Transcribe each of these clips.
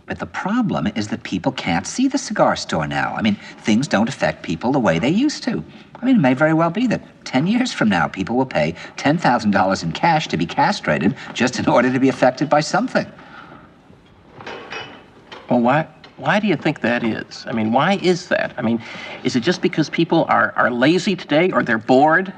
But the problem is that people can't see the cigar store now. I mean, things don't affect people the way they used to. I mean, it may very well be that 10 years from now, people will pay $10,000 in cash to be castrated just in order to be affected by something. Well, why do you think that is? I mean, why is that? I mean, is it just because people are lazy today, or they're bored?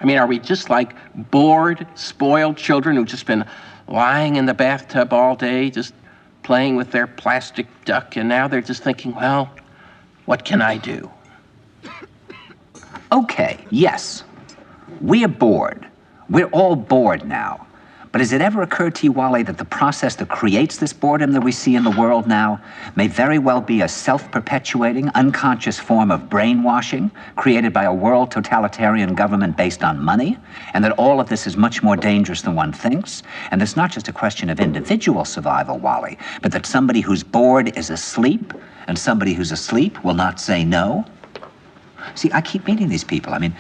I mean, are we just like bored, spoiled children who've just been lying in the bathtub all day, just playing with their plastic duck, and now they're just thinking, well, what can I do? Okay, yes, we're bored. We're all bored now. But has it ever occurred to you, Wally, that the process that creates this boredom that we see in the world now may very well be a self-perpetuating, unconscious form of brainwashing created by a world totalitarian government based on money, and that all of this is much more dangerous than one thinks, and it's not just a question of individual survival, Wally, but that somebody who's bored is asleep, and somebody who's asleep will not say no? See, I keep meeting these people. I mean,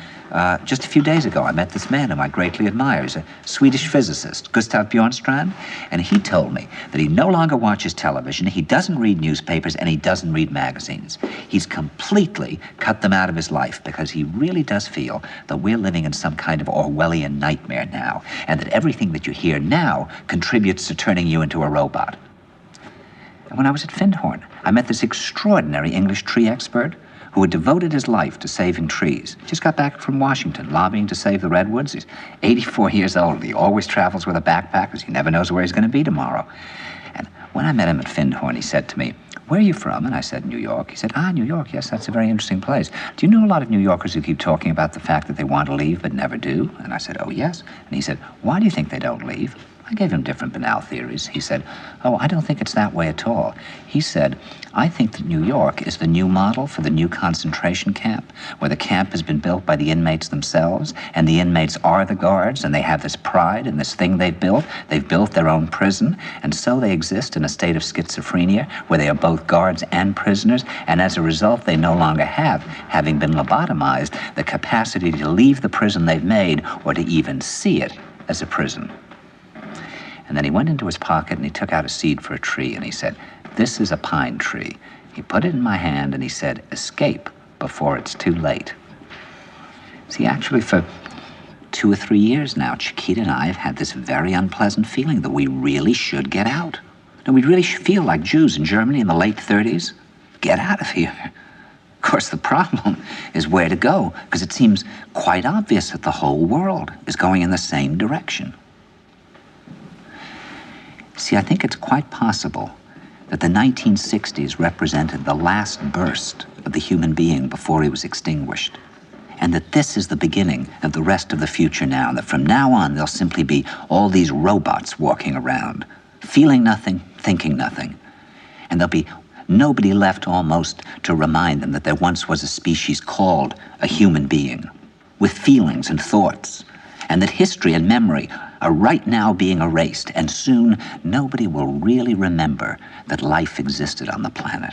just a few days ago, I met this man whom I greatly admire. He's a Swedish physicist, Gustav Bjornstrand, and he told me that he no longer watches television, he doesn't read newspapers, and he doesn't read magazines. He's completely cut them out of his life because he really does feel that we're living in some kind of Orwellian nightmare now, and that everything that you hear now contributes to turning you into a robot. And when I was at Findhorn, I met this extraordinary English tree expert who had devoted his life to saving trees. Just got back from Washington, lobbying to save the redwoods. He's 84 years old. He always travels with a backpack because he never knows where he's going to be tomorrow. And when I met him at Findhorn, he said to me, "Where are you from?" And I said, "New York." He said, "New York, yes, that's a very interesting place. Do you know a lot of New Yorkers who keep talking about the fact that they want to leave but never do?" And I said, "Oh, yes." And he said, "Why do you think they don't leave?" I gave him different banal theories. He said, "Oh, I don't think it's that way at all." He said, "I think that New York is the new model for the new concentration camp, where the camp has been built by the inmates themselves, and the inmates are the guards, and they have this pride in this thing they've built. They've built their own prison, and so they exist in a state of schizophrenia, where they are both guards and prisoners, and as a result, they no longer have, having been lobotomized, the capacity to leave the prison they've made, or to even see it as a prison." And then he went into his pocket and he took out a seed for a tree and he said, "This is a pine tree." He put it in my hand and he said, "Escape before it's too late." See, actually for 2 or 3 years now, Chiquita and I have had this very unpleasant feeling that we really should get out. And we really should feel like Jews in Germany in the late 30s. Get out of here. Of course, the problem is where to go, because it seems quite obvious that the whole world is going in the same direction. See, I think it's quite possible that the 1960s represented the last burst of the human being before he was extinguished, and that this is the beginning of the rest of the future now, and that from now on there'll simply be all these robots walking around, feeling nothing, thinking nothing, and there'll be nobody left almost to remind them that there once was a species called a human being, with feelings and thoughts, and that history and memory are right now being erased, and soon nobody will really remember that life existed on the planet.